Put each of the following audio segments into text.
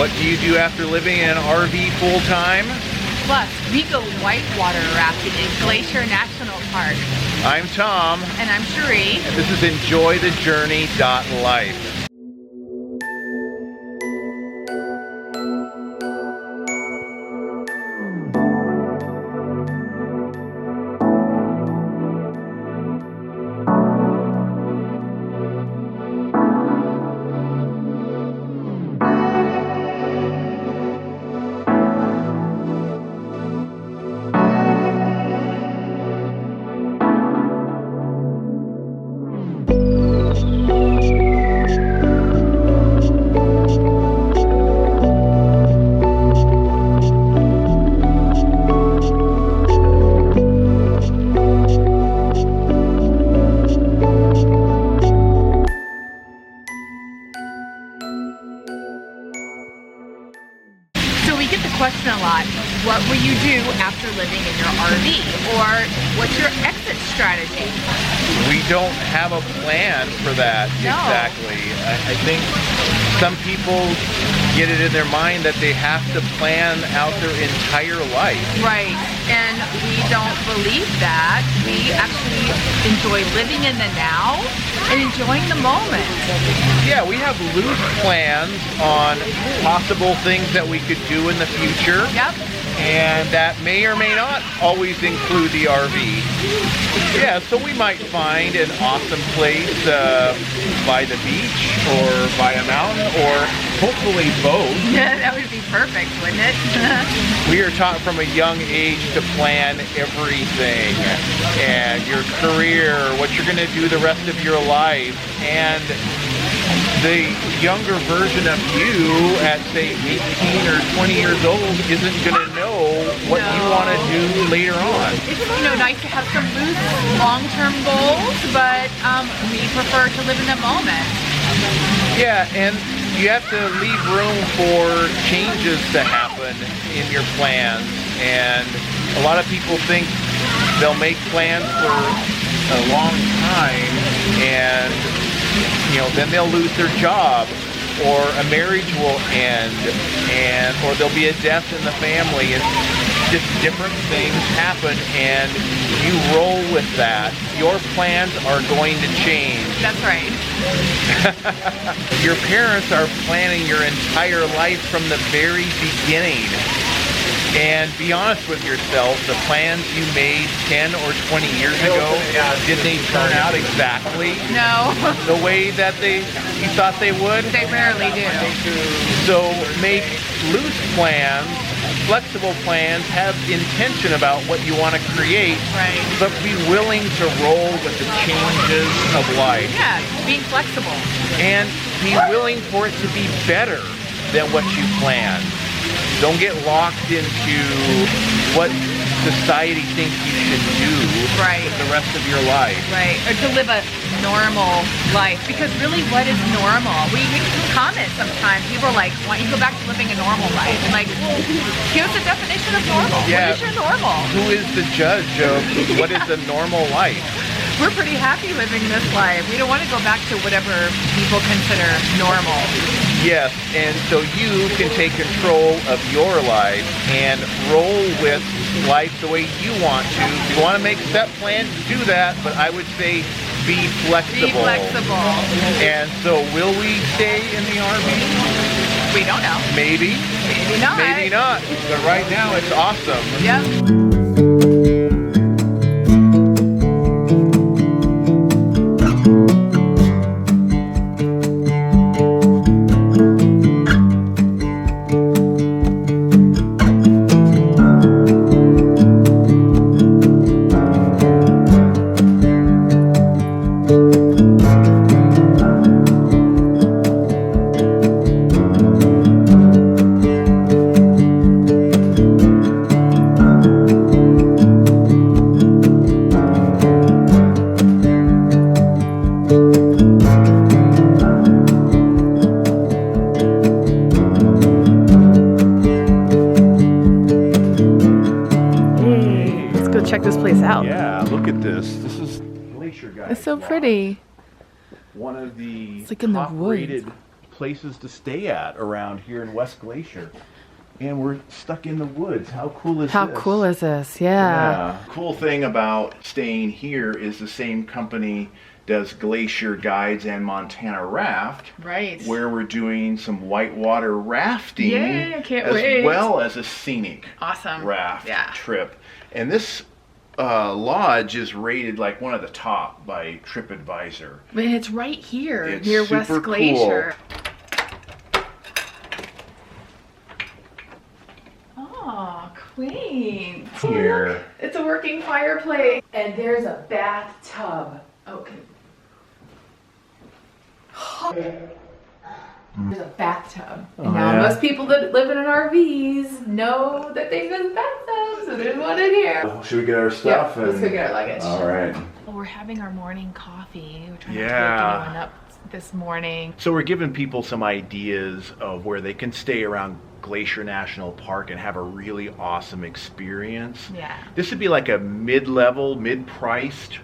What do you do after living in an RV full time? Plus, we go whitewater rafting in Glacier National Park. I'm Tom. And I'm Cherie. And this is EnjoyTheJourney.Life. Question a lot, what will you do after living in your RV? Or what's your exit strategy? We don't have a plan for that. No. Exactly. I think some people get it in their mind that they have to plan out their entire life. Right, and we don't believe that. We actually enjoy living in the now and enjoying the moment. Yeah, we have loose plans on possible things that we could do in the future. Yep. And that may or may not always include the RV. Yeah, so we might find an awesome place by the beach or by a mountain, or hopefully both. Yeah, that would be perfect, wouldn't it? We are taught from a young age to plan everything, and your career, what you're going to do the rest of your life, and the younger version of you at say 18 or 20 years old isn't going to know what you want to do later on. It's nice to have some loose long-term goals, but we prefer to live in the moment. Yeah, and you have to leave room for changes to happen in your plans, and a lot of people think they'll make plans for a long time and then they'll lose their job, or a marriage will end, or there'll be a death in the family, and just different things happen, and you roll with that. Your plans are going to change. That's right. Your parents are planning your entire life from the very beginning. And be honest with yourself, the plans you made 10 or 20 years ago, did they turn out exactly No. the way that you thought they would? They rarely do. So make loose plans, flexible plans, have intention about what you want to create, right, but be willing to roll with the changes of life. Yeah, being flexible. And be willing for it to be better than what you planned. Don't get locked into what society thinks you should do right for the rest of your life. Right, or to live a normal life. Because really, what is normal? We comment sometimes, people are like, why don't you go back to living a normal life? And like, well, here's the definition of normal. Yeah. What is your normal? Who is the judge of what is a normal life? We're pretty happy living this life. We don't want to go back to whatever people consider normal. Yes, and so you can take control of your life and roll with life the way you want to. If you want to make set plans, do that, but I would say be flexible. Be flexible. And so will we stay in the RV? We don't know. Maybe. Maybe not. Maybe not. But right now it's awesome. Yep. Check this place out. Yeah, look at this. This is Glacier, guys. It's so pretty. One of the It's like in the top-rated places to stay at around here in West Glacier. And we're stuck in the woods. How cool is this? How cool is this? Yeah. Cool thing about staying here is the same company does Glacier Guides and Montana Raft. Right. Where we're doing some whitewater rafting. Yay, I can't as wait. well as a scenic Awesome. raft Yeah. trip. And this lodge is rated like one of the top by TripAdvisor. But it's right here It's near super West Glacier. Oh, quaint. Here. It's a working fireplace. And there's a bathtub. Okay. There's a bathtub. And now yeah. most people that live in an RVs know that they use bathtubs, so there's one in here. Well, should we get our stuff? Yeah, let's go get our luggage. All right. Well, we're having our morning coffee. We're trying to Yeah. wake anyone up this morning. So we're giving people some ideas of where they can stay around Glacier National Park and have a really awesome experience. Yeah. This would be like a mid-level, mid-priced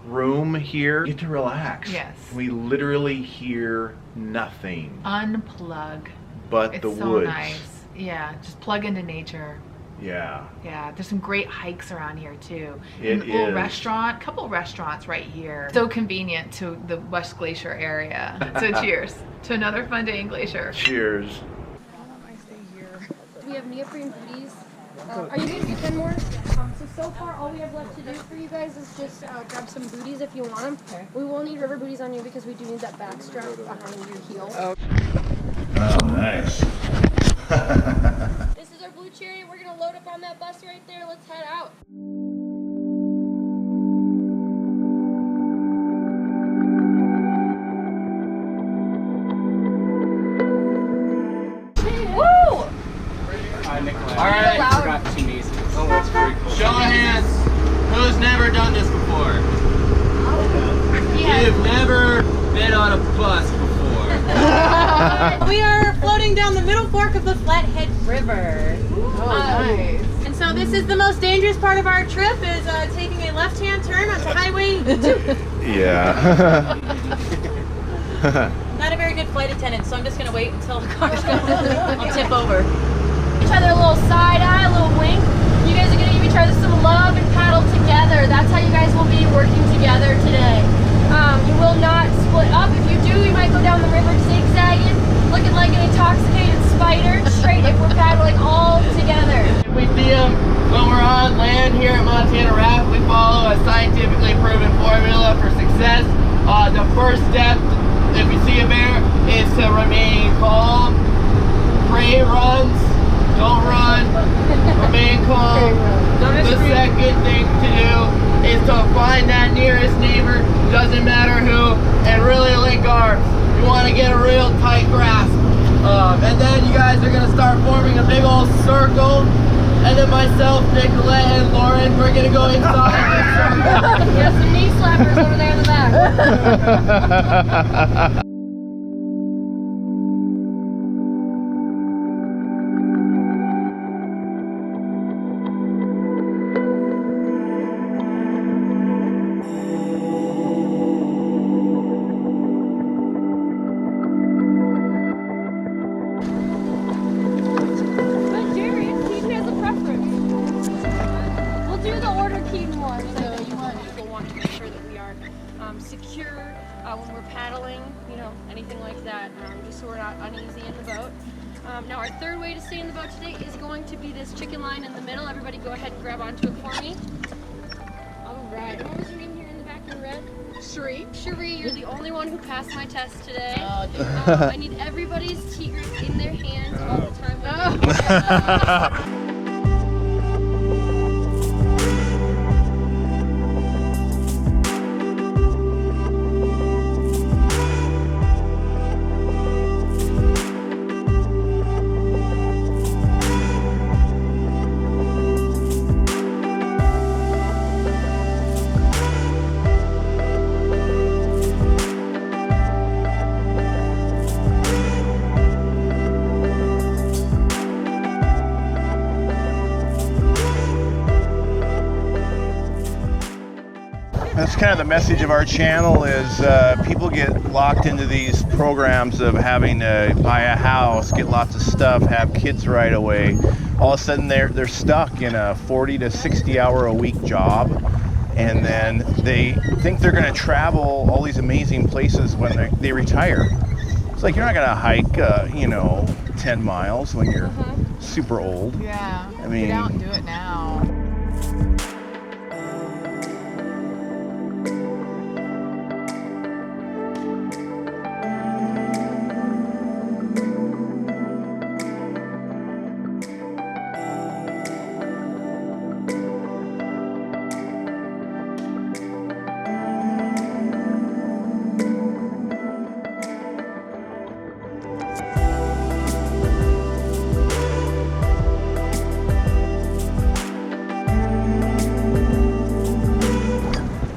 room here. Get to relax. Yes. We literally hear nothing Unplug. but It's the so woods. nice. Yeah, just plug into nature. Yeah. Yeah, there's some great hikes around here too. It And a little is. restaurant, couple restaurants right here. So convenient to the West Glacier area. So cheers to another fun day in Glacier. Cheers. We have neoprene booties. Are you going to do 10 more? So far, all we have left to do for you guys is just grab some booties if you want them. Okay. We will need river booties on you because we do need that back strap behind your heel. Oh, nice. This is our blue cherry. We're going to load up on that bus right there. Let's head out. Woo! Alright, got two nieces. Oh, that's very cool. Show of hands. Who's never done this before? You've never been on a bus before. We are floating down the middle fork of the Flathead River. Nice. And so this is the most dangerous part of our trip is taking a left-hand turn onto Highway 2. Yeah. Not a very good flight attendant, so I'm just going to wait until the car's going. I'll tip over. Each other a little side eye, a little wink. You guys are going to give each other some love and paddle together. That's how you guys will be working together today. You will not split up. If you do, you might go down the river zigzagging, looking like an intoxicated spider. Straight if we're paddling all together. If we see them when we're on land here at Montana Raft, we follow a scientifically proven formula for success. The first step, if we see a bear, is to remain calm. Prey runs, don't run, remain calm. The second thing to do is to find that nearest neighbor, doesn't matter who, and really link arms. You want to get a real tight grasp. And then you guys are going to start forming a big old circle. And then myself, Nicolette, and Lauren, we're going to go inside this circle. We have some knee slappers over there in the back. But Jerry, Keaton has a preference. We'll do the order Keaton wants. So people want to make sure that we are secure when we're paddling, you know, anything like that, just so we're not uneasy in the boat. Now our third way to stay in the boat today is going to be this chicken line in the middle. Everybody go ahead and grab onto it for me. All right. And what was your name here in the back in red? Cherie. Cherie, you're the only one who passed my test today. I need everybody's tea grip in their hands all the time. That's kind of the message of our channel is people get locked into these programs of having to buy a house, get lots of stuff, have kids right away. All of a sudden they're stuck in a 40 to 60 hour a week job, and then they think they're going to travel all these amazing places when they retire. It's like you're not going to hike, 10 miles when you're super old. Yeah. I mean, get out and do it now.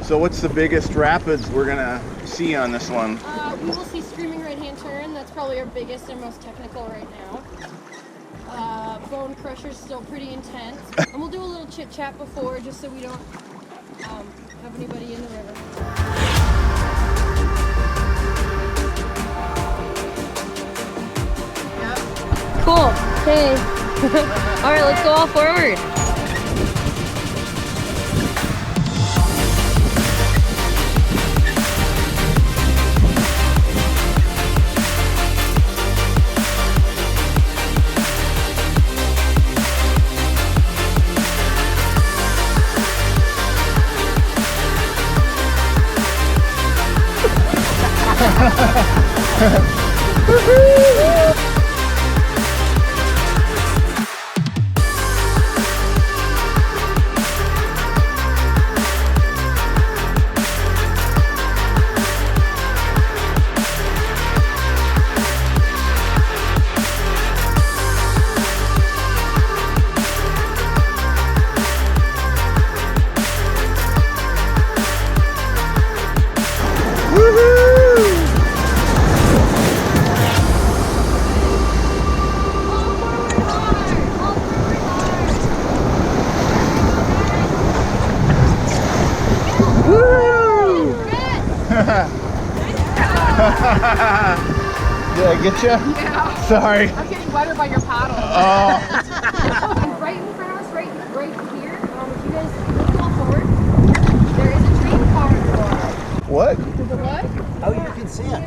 So what's the biggest rapids we're gonna see on this one? We will see Screaming Right Hand Turn. That's probably our biggest and most technical right now. Bone Crusher's still pretty intense. And we'll do a little chit chat before just so we don't have anybody in the river. Cool. Okay. All right, let's go all forward. Did I get you? Yeah. Sorry. I'm getting wetter by your paddle. Oh. Right in front of us, right here, if you guys look all forward, there is a train corridor. What? The what? Oh, you can see it.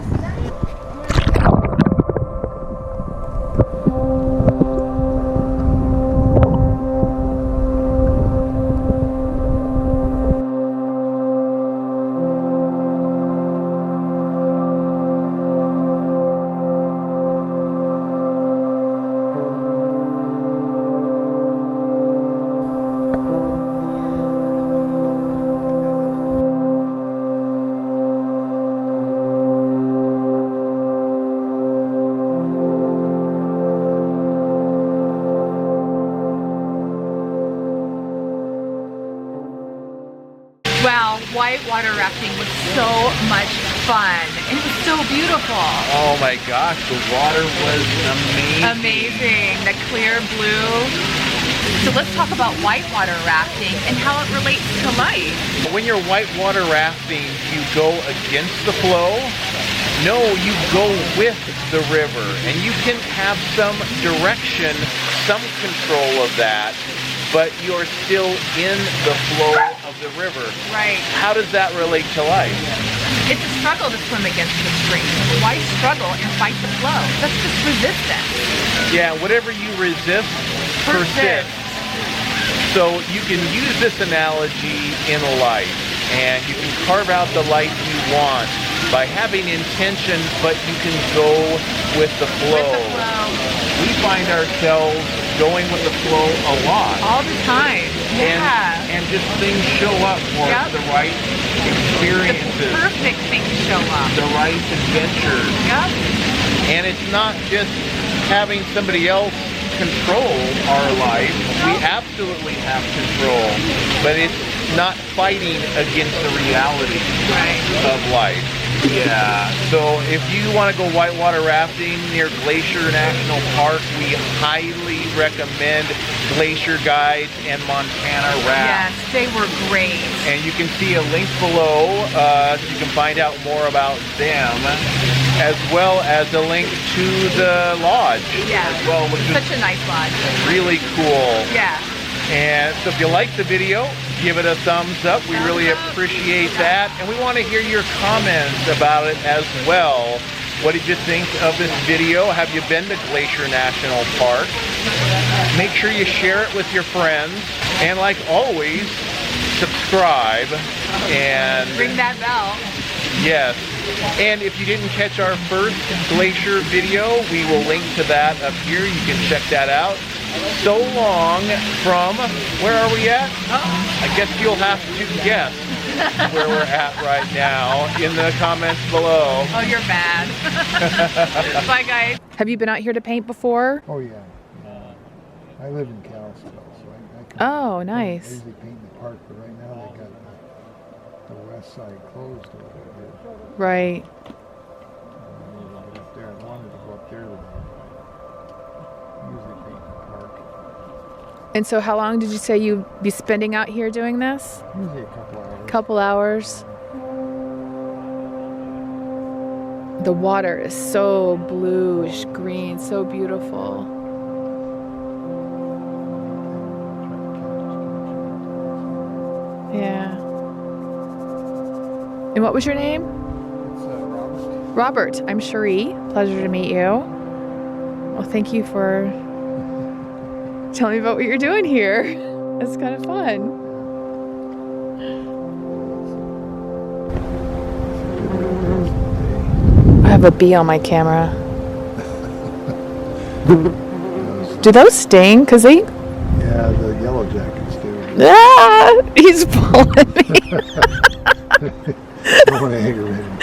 Wow, whitewater rafting was so much fun. It was so beautiful. Oh my gosh, the water was amazing. Amazing, the clear blue. So let's talk about whitewater rafting and how it relates to life. When you're whitewater rafting, you go against the flow. No, you go with the river, and you can have some direction, some control of that, but you're still in the flow of the river. Right. How does that relate to life? It's a struggle to swim against the stream. Why struggle and fight the flow? That's just resistance. Yeah, whatever you resist, persists. So you can use this analogy in life, and you can carve out the life you want by having intention, but you can go with the flow. With the flow. We find ourselves going with the flow a lot. All the time. Yeah. And just things show up for us, the right experiences. The perfect things show up. The right adventures. Yep. And it's not just having somebody else control our life. We absolutely have control, but it's not fighting against the reality of life. Yeah, so if you want to go whitewater rafting near Glacier National Park, we highly recommend Glacier Guides and Montana Raft. Yes, they were great. And you can see a link below so you can find out more about them, as well as a link to the lodge Yeah, as well, which is such a nice lodge. really cool. Yeah. And so if you like the video, give it a thumbs up. We really appreciate that. And we want to hear your comments about it as well. What did you think of this video? Have you been to Glacier National Park? Make sure you share it with your friends. And like always, subscribe and Ring that bell. yes. And if you didn't catch our first Glacier video, we will link to that up here. You can check that out. So long from, where are we at? I guess you'll have to guess where we're at right now in the comments below. Oh, you're bad. Bye, guys. Have you been out here to paint before? Oh yeah. I live in Kalispell, so I can. Oh, I nice. usually paint in the park, but right now they got the west side closed over here. Right. Get up there. I wanted to go up there today. I usually paint in the park. And so how long did you say you'd be spending out here doing this? Usually a couple hours. Couple hours. The water is so bluish green, so beautiful. Yeah. And what was your name? It's Robert. Robert. I'm Cherie. Pleasure to meet you. Well, thank you for telling me about what you're doing here. It's kind of fun. I have a bee on my camera. Do those sting? Because they... Yeah, the yellow jackets do. Ah! He's pulling me. I want to aggravate him.